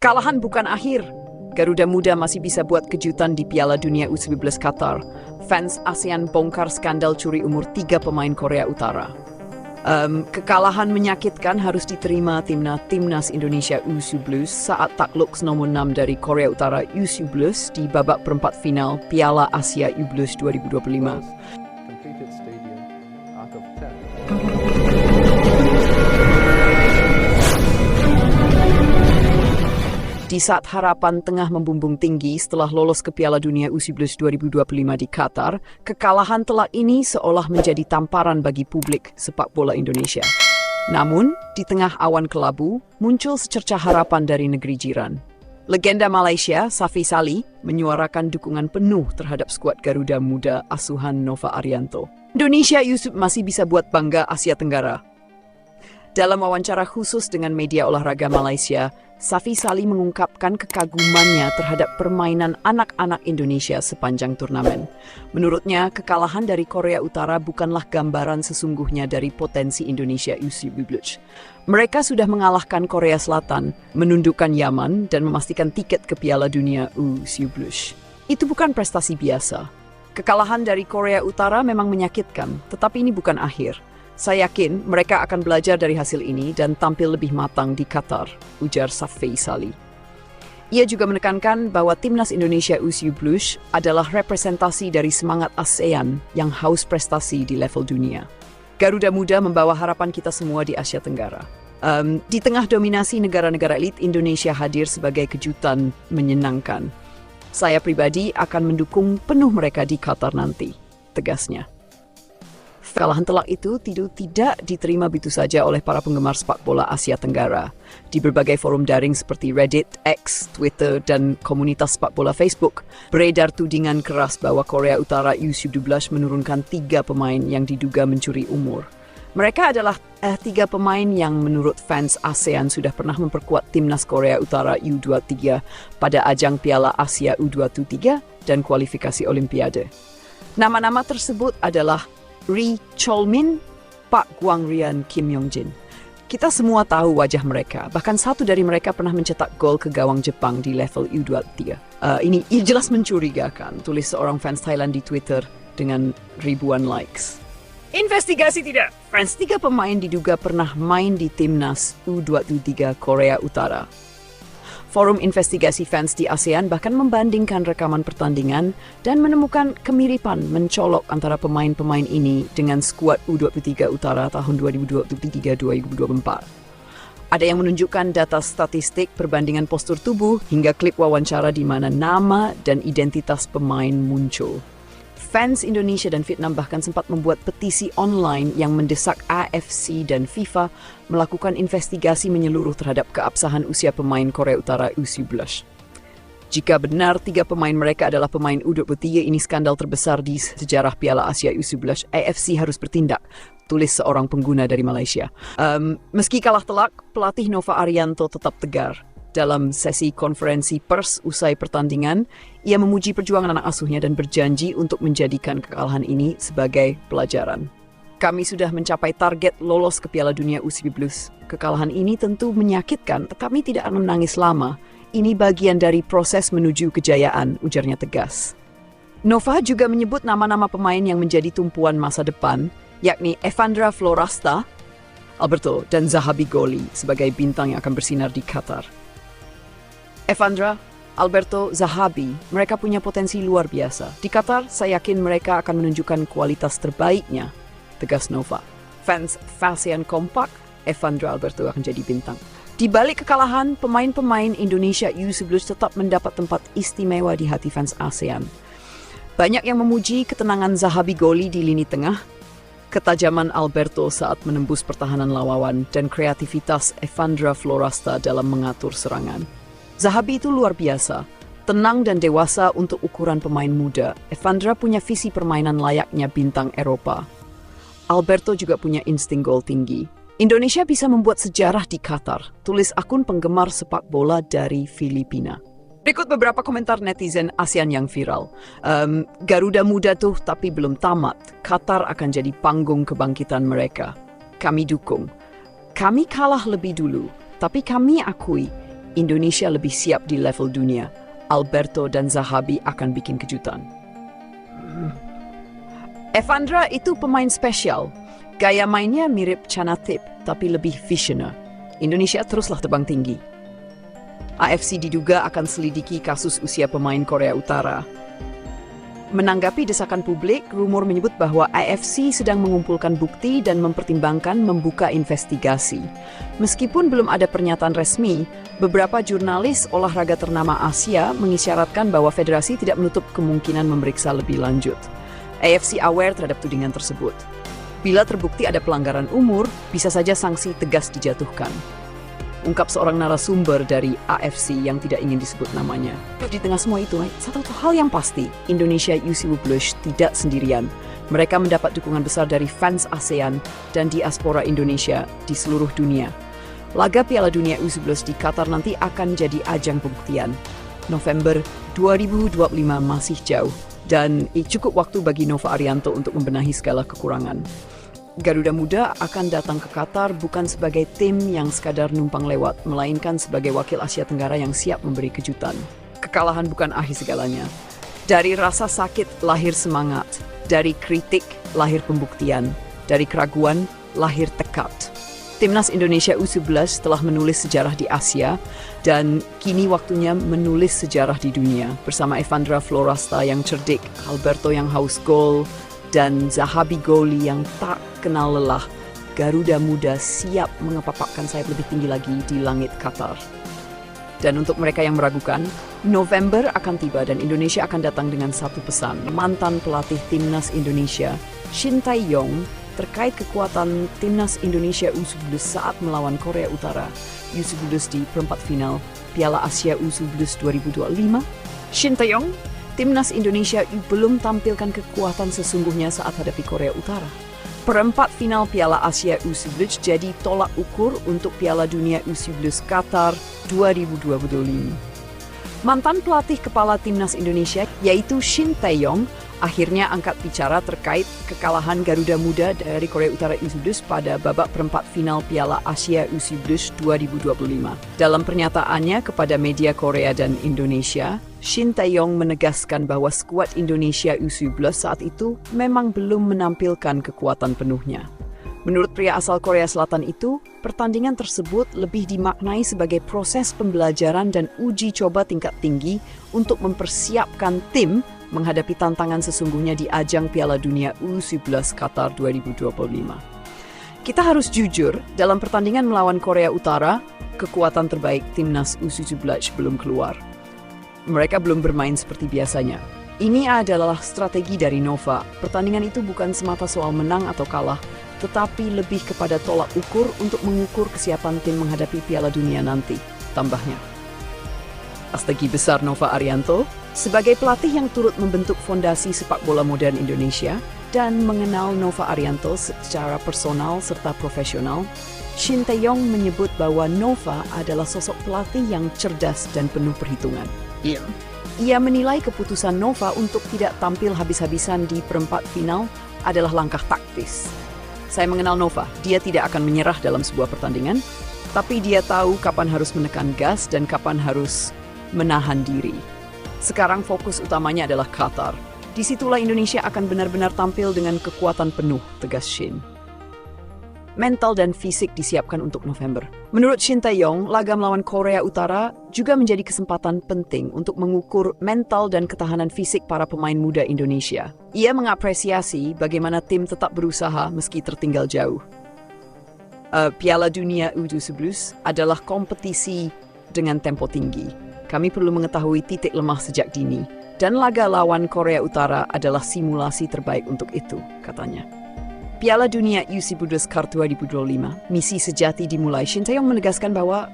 Kekalahan bukan akhir. Garuda Muda masih bisa buat kejutan di Piala Dunia U19 Qatar. Fans ASEAN bongkar skandal curi umur 3 pemain Korea Utara. Kekalahan menyakitkan harus diterima timnas Indonesia U19 saat takluk nomor 6 dari Korea Utara U19 di babak perempat final Piala Asia U19 2025. Di saat harapan tengah membumbung tinggi setelah lolos ke Piala Dunia U19 2025 di Qatar, kekalahan telak ini seolah menjadi tamparan bagi publik sepak bola Indonesia. Namun, di tengah awan kelabu, muncul secercah harapan dari negeri jiran. Legenda Malaysia, Safi Salih, menyuarakan dukungan penuh terhadap skuad Garuda Muda asuhan Nova Arianto. Indonesia U19 masih bisa buat bangga Asia Tenggara. Dalam wawancara khusus dengan media olahraga Malaysia, Safi Salih mengungkapkan kekagumannya terhadap permainan anak-anak Indonesia sepanjang turnamen. Menurutnya, kekalahan dari Korea Utara bukanlah gambaran sesungguhnya dari potensi Indonesia U19. Mereka sudah mengalahkan Korea Selatan, menundukkan Yaman, dan memastikan tiket ke Piala Dunia U19. Itu bukan prestasi biasa. Kekalahan dari Korea Utara memang menyakitkan, tetapi ini bukan akhir. Saya yakin mereka akan belajar dari hasil ini dan tampil lebih matang di Qatar, ujar Safi Salih. Ia juga menekankan bahwa timnas Indonesia U19 adalah representasi dari semangat ASEAN yang haus prestasi di level dunia. Garuda Muda membawa harapan kita semua di Asia Tenggara. Di tengah dominasi negara-negara elit, Indonesia hadir sebagai kejutan menyenangkan. Saya pribadi akan mendukung penuh mereka di Qatar nanti, tegasnya. Kekalahan telak itu tidak diterima begitu saja oleh para penggemar sepak bola Asia Tenggara. Di berbagai forum daring seperti Reddit, X, Twitter, dan komunitas sepak bola Facebook, beredar tudingan keras bahwa Korea Utara U19 menurunkan 3 pemain yang diduga mencuri umur. Mereka adalah 3 pemain yang menurut fans ASEAN sudah pernah memperkuat timnas Korea Utara U23 pada ajang Piala Asia U23 dan kualifikasi Olimpiade. Nama-nama tersebut adalah Ri Chol-min, Pak Guangrian, Kim Yong-jin. Kita semua tahu wajah mereka, bahkan satu dari mereka pernah mencetak gol ke gawang Jepang di level U23. Ini jelas mencurigakan, tulis seorang fans Thailand di Twitter dengan ribuan likes. Investigasi tidak. Fans 3 pemain diduga pernah main di timnas U23 Korea Utara. Forum investigasi fans di ASEAN bahkan membandingkan rekaman pertandingan dan menemukan kemiripan mencolok antara pemain-pemain ini dengan skuad U23 Utara tahun 2023-2024. Ada yang menunjukkan data statistik, perbandingan postur tubuh, hingga klip wawancara di mana nama dan identitas pemain muncul. Fans Indonesia dan Vietnam bahkan sempat membuat petisi online yang mendesak AFC dan FIFA melakukan investigasi menyeluruh terhadap keabsahan usia pemain Korea Utara U19. Jika benar 3 pemain mereka adalah pemain U23, ini skandal terbesar di sejarah Piala Asia U19. AFC harus bertindak, tulis seorang pengguna dari Malaysia. Meski kalah telak, pelatih Nova Arianto tetap tegar. Dalam sesi konferensi pers usai pertandingan, ia memuji perjuangan anak asuhnya dan berjanji untuk menjadikan kekalahan ini sebagai pelajaran. Kami sudah mencapai target lolos ke Piala Dunia U19. Kekalahan ini tentu menyakitkan, kami tidak akan menangis lama. Ini bagian dari proses menuju kejayaan, ujarnya tegas. Nova juga menyebut nama-nama pemain yang menjadi tumpuan masa depan, yakni Evandra Florasta, Alberto, dan Zahabi Goli sebagai bintang yang akan bersinar di Qatar. Evandra, Alberto, Zahabi, mereka punya potensi luar biasa. Di Qatar, saya yakin mereka akan menunjukkan kualitas terbaiknya, tegas Nova. Fans ASEAN kompak, Evandra Alberto akan jadi bintang. Di balik kekalahan, pemain-pemain Indonesia U19 tetap mendapat tempat istimewa di hati fans ASEAN. Banyak yang memuji ketenangan Zahabi Goli di lini tengah, ketajaman Alberto saat menembus pertahanan lawan, dan kreativitas Evandra Florasta dalam mengatur serangan. Zahabi itu luar biasa, tenang dan dewasa untuk ukuran pemain muda. Evandra punya visi permainan layaknya bintang Eropa. Alberto juga punya insting gol tinggi. Indonesia bisa membuat sejarah di Qatar, tulis akun penggemar sepak bola dari Filipina. Berikut beberapa komentar netizen ASEAN yang viral. Garuda Muda tuh tapi belum tamat. Qatar akan jadi panggung kebangkitan mereka. Kami dukung. Kami kalah lebih dulu, tapi kami akui Indonesia lebih siap di level dunia. Alberto dan Zahabi akan bikin kejutan. Evandra itu pemain spesial. Gaya mainnya mirip Canatip, tapi lebih visioner. Indonesia teruslah terbang tinggi. AFC diduga akan selidiki kasus usia pemain Korea Utara. Menanggapi desakan publik, rumor menyebut bahwa AFC sedang mengumpulkan bukti dan mempertimbangkan membuka investigasi. Meskipun belum ada pernyataan resmi, beberapa jurnalis olahraga ternama Asia mengisyaratkan bahwa federasi tidak menutup kemungkinan memeriksa lebih lanjut. AFC aware terhadap tudingan tersebut. Bila terbukti ada pelanggaran umur, bisa saja sanksi tegas dijatuhkan. Ungkap seorang narasumber dari AFC yang tidak ingin disebut namanya. Di tengah semua itu, satu hal yang pasti, Indonesia U17 tidak sendirian. Mereka mendapat dukungan besar dari fans ASEAN dan diaspora Indonesia di seluruh dunia. Laga Piala Dunia U17 di Qatar nanti akan jadi ajang pembuktian. November 2025 masih jauh, dan cukup waktu bagi Nova Arianto untuk membenahi segala kekurangan. Garuda Muda akan datang ke Qatar bukan sebagai tim yang sekadar numpang lewat, melainkan sebagai wakil Asia Tenggara yang siap memberi kejutan. Kekalahan bukan akhir segalanya. Dari rasa sakit lahir semangat, dari kritik lahir pembuktian, dari keraguan lahir tekad. Timnas Indonesia U11 telah menulis sejarah di Asia dan kini waktunya menulis sejarah di dunia bersama Evandra Florasta yang cerdik, Alberto yang haus gol, dan Zahabi Goli yang tak kenal lelah. Garuda Muda siap mengepapakkan sayap lebih tinggi lagi di langit Qatar. Dan untuk mereka yang meragukan, November akan tiba dan Indonesia akan datang dengan satu pesan. Mantan pelatih Timnas Indonesia, Shin Tae-yong, terkait kekuatan Timnas Indonesia U11 saat melawan Korea Utara U11 di perempat final Piala Asia U11 2025. Shin Tae-yong, Timnas Indonesia belum tampilkan kekuatan sesungguhnya saat hadapi Korea Utara. Perempat final Piala Asia U11 jadi tolak ukur untuk Piala Dunia U11 Qatar 2025. Mantan pelatih kepala Timnas Indonesia yaitu Shin Tae-yong akhirnya angkat bicara terkait kekalahan Garuda Muda dari Korea Utara U11 pada babak perempat final Piala Asia U11 2025. Dalam pernyataannya kepada media Korea dan Indonesia, Shin Tae-yong menegaskan bahwa skuad Indonesia U11 saat itu memang belum menampilkan kekuatan penuhnya. Menurut pria asal Korea Selatan itu, pertandingan tersebut lebih dimaknai sebagai proses pembelajaran dan uji coba tingkat tinggi untuk mempersiapkan tim menghadapi tantangan sesungguhnya di ajang Piala Dunia U11 Qatar 2025. Kita harus jujur, dalam pertandingan melawan Korea Utara, kekuatan terbaik Timnas U17 belum keluar. Mereka belum bermain seperti biasanya. Ini adalah strategi dari Nova. Pertandingan itu bukan semata soal menang atau kalah, tetapi lebih kepada tolak ukur untuk mengukur kesiapan tim menghadapi Piala Dunia nanti, tambahnya. Strategi besar Nova Arianto, sebagai pelatih yang turut membentuk fondasi sepak bola modern Indonesia dan mengenal Nova Arianto secara personal serta profesional, Shin Tae-yong menyebut bahwa Nova adalah sosok pelatih yang cerdas dan penuh perhitungan. Ia menilai keputusan Nova untuk tidak tampil habis-habisan di perempat final adalah langkah taktis. Saya mengenal Nova, dia tidak akan menyerah dalam sebuah pertandingan, tapi dia tahu kapan harus menekan gas dan kapan harus menahan diri. Sekarang fokus utamanya adalah Qatar. Disitulah Indonesia akan benar-benar tampil dengan kekuatan penuh, tegas Shin. Mental dan fisik disiapkan untuk November. Menurut Shin Tae-yong, laga melawan Korea Utara juga menjadi kesempatan penting untuk mengukur mental dan ketahanan fisik para pemain muda Indonesia. Ia mengapresiasi bagaimana tim tetap berusaha meski tertinggal jauh. Piala Dunia U17 adalah kompetisi dengan tempo tinggi. Kami perlu mengetahui titik lemah sejak dini, dan laga lawan Korea Utara adalah simulasi terbaik untuk itu, katanya. Piala Dunia U17 Qatar 2025, misi sejati dimulai. Shin Tae-yong menegaskan bahwa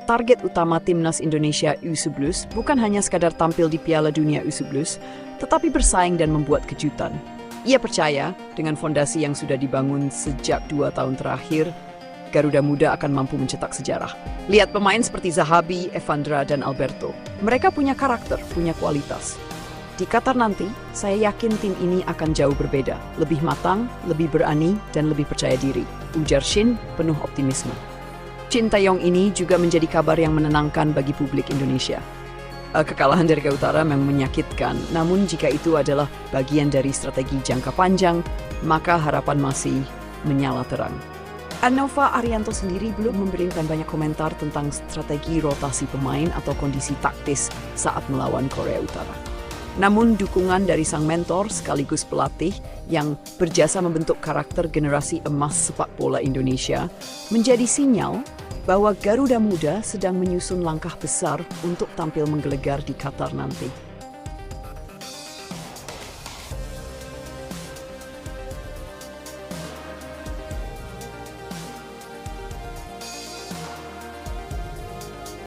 target utama Timnas Indonesia U11 bukan hanya sekadar tampil di Piala Dunia U11, tetapi bersaing dan membuat kejutan. Ia percaya dengan fondasi yang sudah dibangun sejak 2 tahun terakhir, Garuda Muda akan mampu mencetak sejarah. Lihat pemain seperti Zahabi, Evandra, dan Alberto. Mereka punya karakter, punya kualitas. Di Qatar nanti, saya yakin tim ini akan jauh berbeda, lebih matang, lebih berani, dan lebih percaya diri, ujar Shin penuh optimisme. Shin Tae-yong ini juga menjadi kabar yang menenangkan bagi publik Indonesia. Kekalahan dari Korea Utara memang menyakitkan, namun jika itu adalah bagian dari strategi jangka panjang, maka harapan masih menyala terang. Nova Arianto sendiri belum memberikan banyak komentar tentang strategi rotasi pemain atau kondisi taktis saat melawan Korea Utara. Namun dukungan dari sang mentor sekaligus pelatih yang berjasa membentuk karakter generasi emas sepak bola Indonesia menjadi sinyal bahwa Garuda Muda sedang menyusun langkah besar untuk tampil menggelegar di Qatar nanti.